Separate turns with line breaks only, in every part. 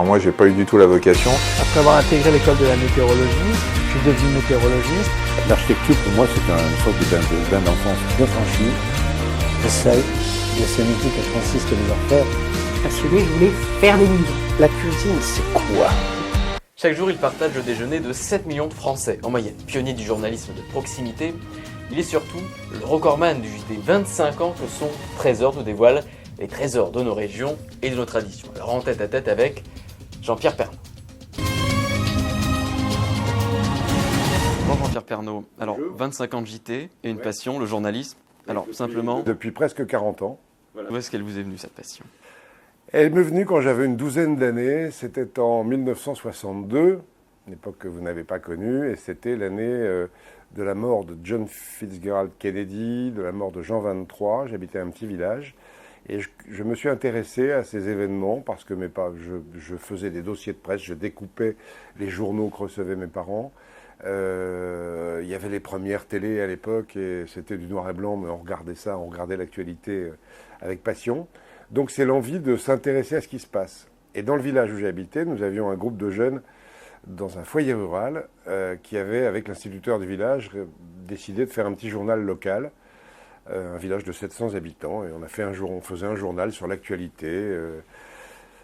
moi, j'ai pas eu du tout la vocation.
Après avoir intégré l'école de la météorologie, je suis devenu météorologiste.
L'architecture, pour moi, c'est une sorte de bain d'enfance bien franchi.
J'essaye de ce métier que consiste de leur faire.
Parce que lui, je voulais faire des musées.
La cuisine, c'est quoi?
Chaque jour, il partage le déjeuner de 7 millions de Français en moyenne. Pionnier du journalisme de proximité, il est surtout le recordman du JT. 25 ans que son Trésor nous dévoile les trésors de nos régions et de nos traditions. Alors en tête à tête avec Jean-Pierre Pernaut. Bonjour Jean-Pierre Pernaut. Alors 25 ans de JT et une passion, le journalisme. Alors simplement,
depuis presque 40 ans.
Où est-ce qu'elle vous est venue cette passion?
Elle m'est venue quand j'avais une douzaine d'années. C'était en 1962, une époque que vous n'avez pas connue, et c'était l'année de la mort de John Fitzgerald Kennedy, de la mort de Jean 23. J'habitais un petit village et je me suis intéressé à ces événements parce que je faisais des dossiers de presse, je découpais les journaux que recevaient mes parents. Il y avait les premières télés à l'époque et c'était du noir et blanc, mais on regardait ça, on regardait l'actualité avec passion. Donc c'est l'envie de s'intéresser à ce qui se passe. Et dans le village où j'habitais, nous avions un groupe de jeunes dans un foyer rural qui avait, avec l'instituteur du village, décidé de faire un petit journal local, un village de 700 habitants. Et on faisait un journal sur l'actualité,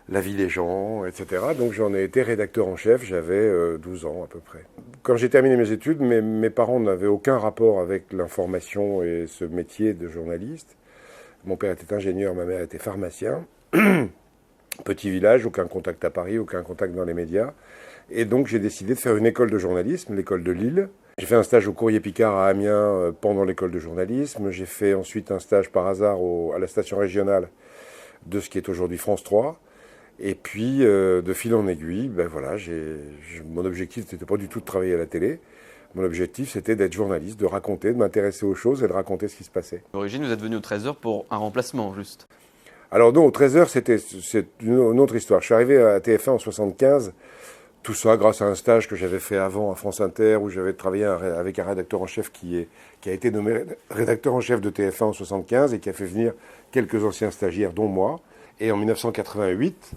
la vie des gens, etc. Donc j'en ai été rédacteur en chef, j'avais 12 ans à peu près. Quand j'ai terminé mes études, mes parents n'avaient aucun rapport avec l'information et ce métier de journaliste. Mon père était ingénieur, ma mère était pharmacien. Petit village, aucun contact à Paris, aucun contact dans les médias. Et donc j'ai décidé de faire une école de journalisme, l'école de Lille. J'ai fait un stage au Courrier Picard à Amiens pendant l'école de journalisme. J'ai fait ensuite un stage par hasard à la station régionale de ce qui est aujourd'hui France 3. Et puis, de fil en aiguille, mon objectif n'était pas du tout de travailler à la télé. Mon objectif, c'était d'être journaliste, de raconter, de m'intéresser aux choses et de raconter ce qui se passait.
À l'origine, vous êtes venu au Trésor pour un remplacement, juste.
Alors non, au Trésor, c'est une autre histoire. Je suis arrivé à TF1 en 75, tout ça grâce à un stage que j'avais fait avant à France Inter, où j'avais travaillé avec un rédacteur en chef qui a été nommé rédacteur en chef de TF1 en 75 et qui a fait venir quelques anciens stagiaires, dont moi. Et en 1988,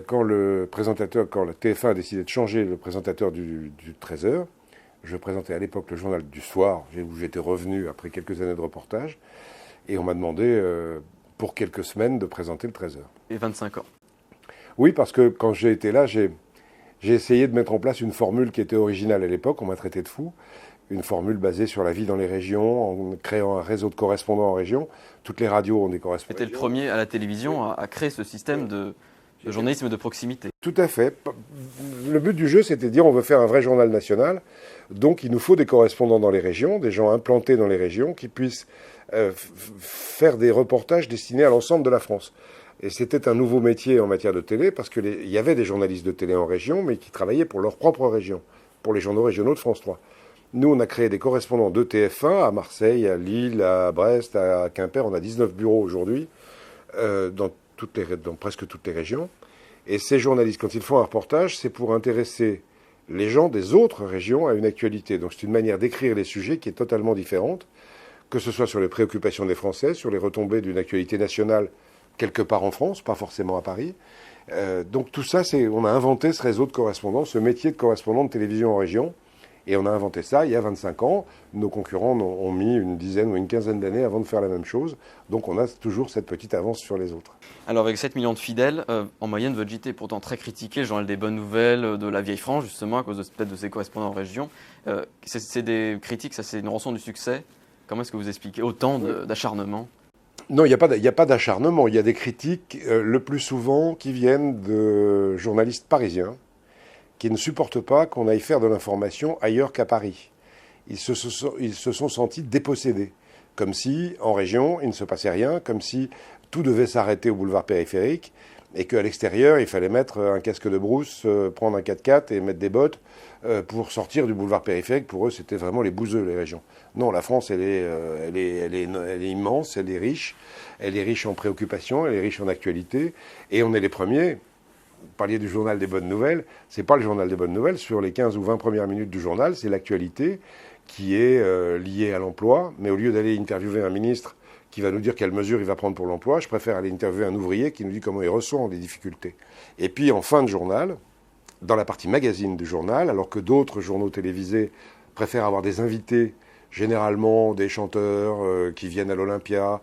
quand le TF1 a décidé de changer le présentateur du Trésor, je présentais à l'époque le journal du soir, où j'étais revenu après quelques années de reportage, et on m'a demandé pour quelques semaines de présenter le Trésor.
Et 25 ans.
Oui, parce que quand j'ai été là, j'ai essayé de mettre en place une formule qui était originale à l'époque, on m'a traité de fou, une formule basée sur la vie dans les régions, en créant un réseau de correspondants en région. Toutes les radios ont des correspondants.
C'était le premier à la télévision à créer ce système de journalisme de proximité.
Tout à fait. Le but du jeu, c'était de dire on veut faire un vrai journal national, donc il nous faut des correspondants dans les régions, des gens implantés dans les régions qui puissent faire des reportages destinés à l'ensemble de la France. Et c'était un nouveau métier en matière de télé, parce qu'il y avait des journalistes de télé en région, mais qui travaillaient pour leur propre région, pour les journaux régionaux de France 3. Nous, on a créé des correspondants de TF1 à Marseille, à Lille, à Brest, à Quimper. On a 19 bureaux aujourd'hui dans presque toutes les régions. Et ces journalistes, quand ils font un reportage, c'est pour intéresser les gens des autres régions à une actualité. Donc c'est une manière d'écrire les sujets qui est totalement différente, que ce soit sur les préoccupations des Français, sur les retombées d'une actualité nationale quelque part en France, pas forcément à Paris. Donc tout ça, on a inventé ce réseau de correspondants, ce métier de correspondant de télévision en région. Et on a inventé ça il y a 25 ans. Nos concurrents ont mis une dizaine ou une quinzaine d'années avant de faire la même chose. Donc on a toujours cette petite avance sur les autres.
Alors avec 7 millions de fidèles, en moyenne, votre JT est pourtant très critiqué, le journal des bonnes nouvelles, de la vieille France, justement, à cause peut-être de ses correspondants en région. C'est des critiques, ça c'est une rançon du succès. Comment est-ce que vous expliquez autant d'acharnement ?
Non, il n'y a pas d'acharnement. Il y a des critiques, le plus souvent, qui viennent de journalistes parisiens, qui ne supportent pas qu'on aille faire de l'information ailleurs qu'à Paris. Ils se sont sentis dépossédés, comme si, en région, il ne se passait rien, comme si tout devait s'arrêter au boulevard périphérique, et qu'à l'extérieur, il fallait mettre un casque de brousse, prendre un 4x4 et mettre des bottes pour sortir du boulevard périphérique. Pour eux, c'était vraiment les bouseux, les régions. Non, la France, elle est immense, elle est riche en préoccupations, elle est riche en actualité, et on est les premiers. Vous parliez du journal des bonnes nouvelles, c'est pas le journal des bonnes nouvelles. Sur les 15 ou 20 premières minutes du journal, c'est l'actualité qui est liée à l'emploi. Mais au lieu d'aller interviewer un ministre qui va nous dire quelles mesures il va prendre pour l'emploi. Je préfère aller interviewer un ouvrier qui nous dit comment il ressent les difficultés. Et puis en fin de journal, dans la partie magazine du journal, alors que d'autres journaux télévisés préfèrent avoir des invités, généralement des chanteurs qui viennent à l'Olympia,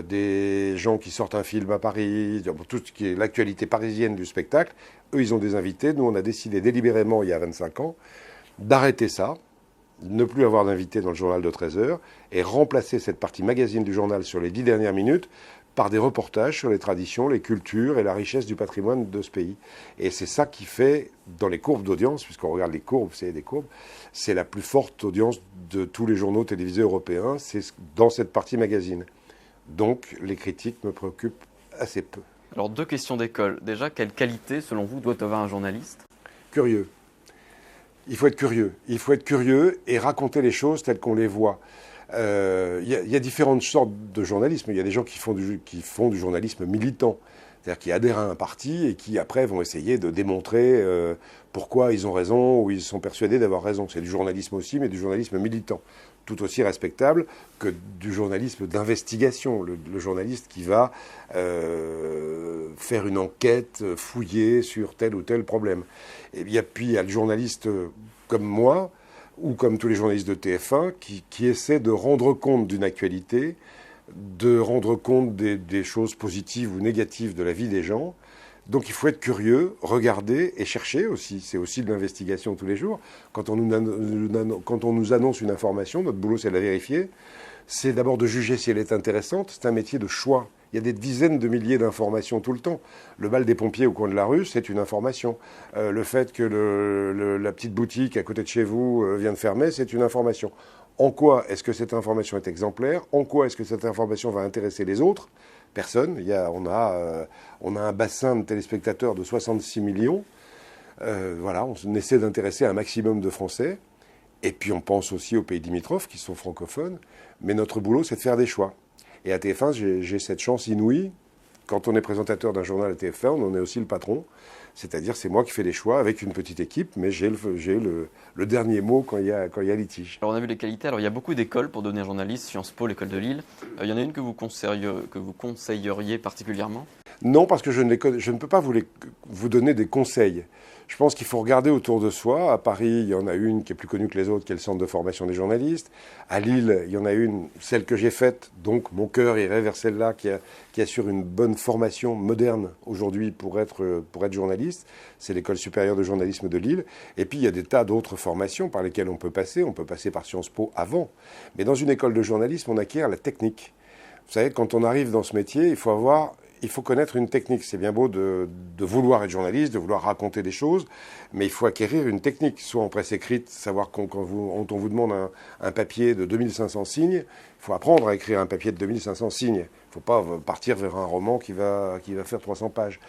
des gens qui sortent un film à Paris, tout ce qui est l'actualité parisienne du spectacle, eux ils ont des invités. Nous on a décidé délibérément il y a 25 ans d'arrêter ça, ne plus avoir d'invités dans le journal de 13 heures et remplacer cette partie magazine du journal sur les 10 dernières minutes par des reportages sur les traditions, les cultures et la richesse du patrimoine de ce pays. Et c'est ça qui fait, dans les courbes d'audience, puisqu'on regarde les courbes, c'est des courbes, c'est la plus forte audience de tous les journaux télévisés européens, c'est dans cette partie magazine. Donc les critiques me préoccupent assez peu.
Alors 2 questions d'école. Déjà, quelle qualité, selon vous, doit avoir un journaliste ?
Curieux. Il faut être curieux. Il faut être curieux et raconter les choses telles qu'on les voit. Il y a différentes sortes de journalisme. Il y a des gens qui font du journalisme militant, c'est-à-dire qui adhèrent à un parti et qui après vont essayer de démontrer pourquoi ils ont raison ou ils sont persuadés d'avoir raison. C'est du journalisme aussi, mais du journalisme militant, tout aussi respectable que du journalisme d'investigation. Le journaliste qui va faire une enquête, fouiller sur tel ou tel problème. Et puis il y a le journaliste comme moi, ou comme tous les journalistes de TF1, qui essaient de rendre compte d'une actualité, de rendre compte des choses positives ou négatives de la vie des gens. Donc il faut être curieux, regarder et chercher aussi. C'est aussi de l'investigation tous les jours. Quand on nous annonce une information, notre boulot c'est de la vérifier. C'est d'abord de juger si elle est intéressante. C'est un métier de choix. Il y a des dizaines de milliers d'informations tout le temps. Le bal des pompiers au coin de la rue, c'est une information. Le fait que la petite boutique à côté de chez vous vient de fermer, c'est une information. En quoi est-ce que cette information est exemplaire ? En quoi est-ce que cette information va intéresser les autres ? Personne. On a un bassin de téléspectateurs de 66 millions. Voilà, on essaie d'intéresser un maximum de Français. Et puis on pense aussi aux pays limitrophes qui sont francophones. Mais notre boulot, c'est de faire des choix. Et à TF1, j'ai cette chance inouïe. Quand on est présentateur d'un journal à TF1, on en est aussi le patron. C'est-à-dire, c'est moi qui fais les choix avec une petite équipe, mais j'ai le dernier mot quand il y a litige.
Alors on a vu les qualités. Alors il y a beaucoup d'écoles pour devenir journaliste, Sciences Po, l'École de Lille. Il y en a une que vous conseilleriez particulièrement ?
Non, parce que je ne peux pas vous donner des conseils. Je pense qu'il faut regarder autour de soi. À Paris, il y en a une qui est plus connue que les autres, qui est le Centre de formation des journalistes. À Lille, il y en a une, celle que j'ai faite, donc mon cœur irait vers celle-là, qui assure une bonne formation moderne aujourd'hui pour être journaliste. C'est l'École supérieure de journalisme de Lille. Et puis, il y a des tas d'autres formations par lesquelles on peut passer. On peut passer par Sciences Po avant. Mais dans une école de journalisme, on acquiert la technique. Vous savez, quand on arrive dans ce métier, il faut connaître une technique. C'est bien beau de vouloir être journaliste, de vouloir raconter des choses, mais il faut acquérir une technique, soit en presse écrite, savoir quand on vous demande un papier de 2500 signes, il faut apprendre à écrire un papier de 2500 signes. Il ne faut pas partir vers un roman qui va faire 300 pages.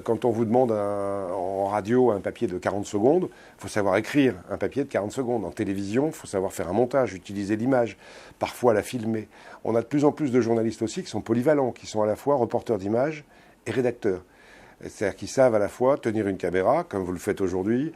Quand on vous demande en radio un papier de 40 secondes, il faut savoir écrire un papier de 40 secondes. En télévision, il faut savoir faire un montage, utiliser l'image, parfois la filmer. On a de plus en plus de journalistes aussi qui sont polyvalents, qui sont à la fois reporters d'images et rédacteurs. C'est-à-dire qu'ils savent à la fois tenir une caméra, comme vous le faites aujourd'hui,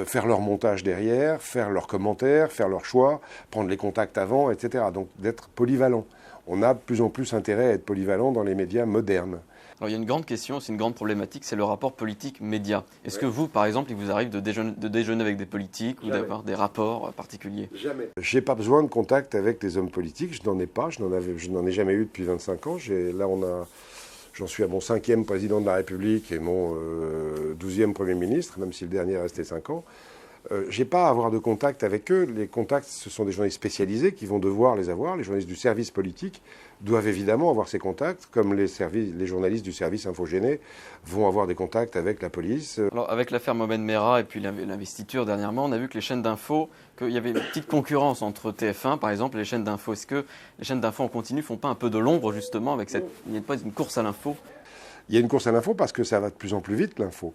faire leur montage derrière, faire leurs commentaires, faire leurs choix, prendre les contacts avant, etc. Donc d'être polyvalent. On a de plus en plus intérêt à être polyvalent dans les médias modernes.
Alors il y a une grande question, c'est une grande problématique, c'est le rapport politique-média. Est-ce que vous, par exemple, il vous arrive de déjeuner avec des politiques ou d'avoir des rapports particuliers ?
Jamais. J'ai pas besoin de contact avec des hommes politiques, je n'en ai pas, je n'en ai jamais eu depuis 25 ans. J'en suis à mon 5e président de la République et mon 12e Premier ministre, même si le dernier est resté 5 ans. J'ai pas à avoir de contact avec eux. Les contacts, ce sont des journalistes spécialisés qui vont devoir les avoir. Les journalistes du service politique doivent évidemment avoir ces contacts, comme les journalistes du service infogéné vont avoir des contacts avec la police.
Alors, avec l'affaire Mohamed Merah et puis l'investiture dernièrement, on a vu que les chaînes d'infos, qu'il y avait une petite concurrence entre TF1, par exemple, et les chaînes d'infos. Est-ce que les chaînes d'infos en continu font pas un peu de l'ombre, justement, avec il n'y a pas une course à l'info ?
Il y a une course à l'info parce que ça va de plus en plus vite, l'info.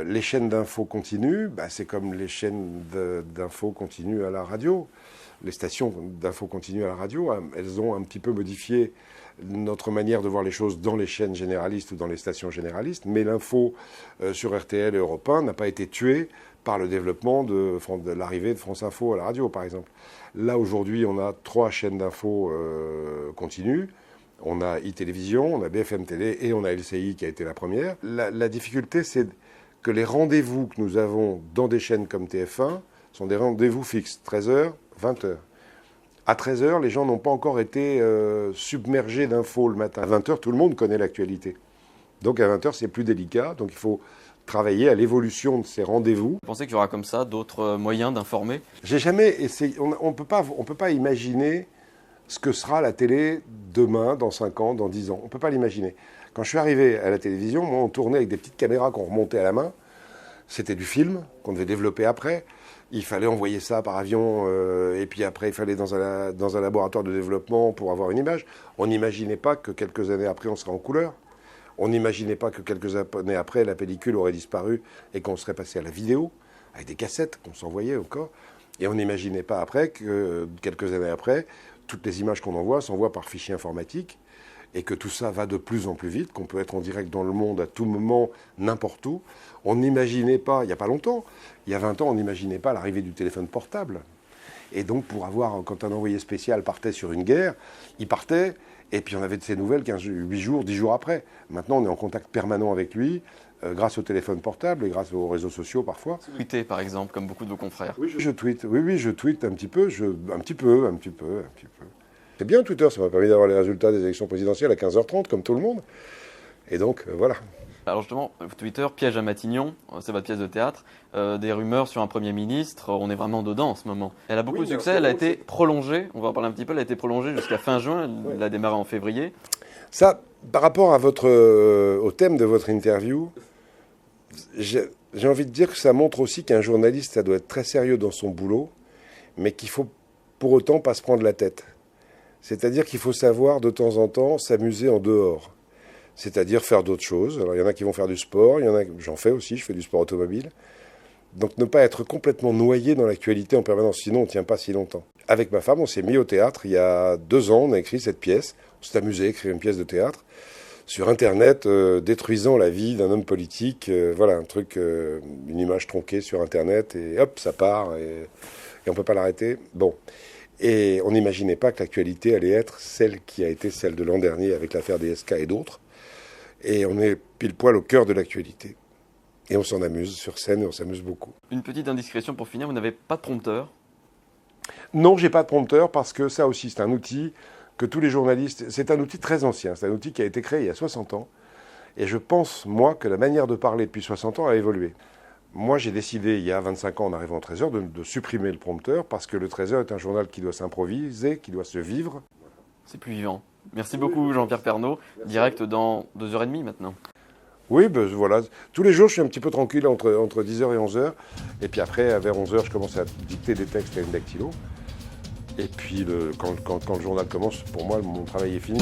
Les chaînes d'infos continues, c'est comme les chaînes d'infos continues à la radio. Les stations d'infos continues à la radio, elles ont un petit peu modifié notre manière de voir les choses dans les chaînes généralistes ou dans les stations généralistes. Mais l'info sur RTL et Europe 1 n'a pas été tuée par le développement de l'arrivée de France Info à la radio, par exemple. Là, aujourd'hui, on a 3 chaînes d'infos continues. On a iTélévision, on a BFM Télé et on a LCI qui a été la première. La difficulté, c'est que les rendez-vous que nous avons dans des chaînes comme TF1 sont des rendez-vous fixes, 13h, 20h. À 13h, les gens n'ont pas encore été submergés d'infos le matin. À 20h, tout le monde connaît l'actualité. Donc à 20h, c'est plus délicat. Donc il faut travailler à l'évolution de ces rendez-vous.
Vous pensez qu'il y aura comme ça d'autres moyens d'informer?
J'ai jamais essayé. On peut pas imaginer ce que sera la télé demain, dans 5 ans, dans 10 ans. On ne peut pas l'imaginer. Quand je suis arrivé à la télévision, moi, on tournait avec des petites caméras qu'on remontait à la main. C'était du film qu'on devait développer après. Il fallait envoyer ça par avion et puis après, il fallait dans un laboratoire de développement pour avoir une image. On n'imaginait pas que quelques années après, on serait en couleur. On n'imaginait pas que quelques années après, la pellicule aurait disparu et qu'on serait passé à la vidéo, avec des cassettes qu'on s'envoyait encore. Et on n'imaginait pas après que, quelques années après, toutes les images qu'on envoie s'envoient par fichier informatique et que tout ça va de plus en plus vite, qu'on peut être en direct dans le monde à tout moment, n'importe où. On n'imaginait pas, il n'y a pas longtemps, il y a 20 ans, on n'imaginait pas l'arrivée du téléphone portable. Et donc, pour avoir, quand un envoyé spécial partait sur une guerre, il partait, et puis on avait de ses nouvelles 8 jours, 10 jours après. Maintenant, on est en contact permanent avec lui, grâce au téléphone portable et grâce aux réseaux sociaux parfois.
Vous tweetez, par exemple, comme beaucoup de vos confrères.
Oui, je tweete. Oui, je tweete un petit peu. Un petit peu. C'est bien Twitter, ça m'a permis d'avoir les résultats des élections présidentielles à 15h30, comme tout le monde. Et donc, voilà.
Alors justement, Twitter, piège à Matignon, c'est votre pièce de théâtre, des rumeurs sur un Premier ministre, on est vraiment dedans en ce moment. Elle a beaucoup de succès, elle a été prolongée, on va en parler un petit peu, elle a été prolongée jusqu'à fin juin, elle a démarré en février.
Ça, par rapport à au thème de votre interview, j'ai envie de dire que ça montre aussi qu'un journaliste, ça doit être très sérieux dans son boulot, mais qu'il faut pour autant pas se prendre la tête. C'est-à-dire qu'il faut savoir de temps en temps s'amuser en dehors. C'est-à-dire faire d'autres choses. Alors il y en a qui vont faire du sport, j'en fais aussi, je fais du sport automobile. Donc ne pas être complètement noyé dans l'actualité en permanence, sinon on ne tient pas si longtemps. Avec ma femme, on s'est mis au théâtre il y a 2 ans, on a écrit cette pièce. On s'est amusé à écrire une pièce de théâtre sur Internet, détruisant la vie d'un homme politique. Voilà, un truc, une image tronquée sur Internet, et hop, ça part, et on ne peut pas l'arrêter. Bon. Et on n'imaginait pas que l'actualité allait être celle qui a été celle de l'an dernier avec l'affaire DSK et d'autres. Et on est pile poil au cœur de l'actualité. Et on s'en amuse sur scène et on s'amuse beaucoup.
Une petite indiscrétion pour finir, vous n'avez pas de prompteur?
Non, j'ai pas de prompteur parce que ça aussi, c'est un outil que tous les journalistes... C'est un outil très ancien, c'est un outil qui a été créé il y a 60 ans. Et je pense, moi, que la manière de parler depuis 60 ans a évolué. Moi, j'ai décidé, il y a 25 ans, en arrivant au 13h, de supprimer le prompteur parce que le 13h est un journal qui doit s'improviser, qui doit se vivre.
C'est plus vivant. Merci beaucoup Jean-Pierre Pernaut, direct dans 2h30 maintenant.
Oui, ben voilà. Tous les jours, je suis un petit peu tranquille entre 10h et 11h. Et puis après, vers 11h, je commence à dicter des textes à une dactylo. Et puis, quand le journal commence, pour moi, mon travail est fini.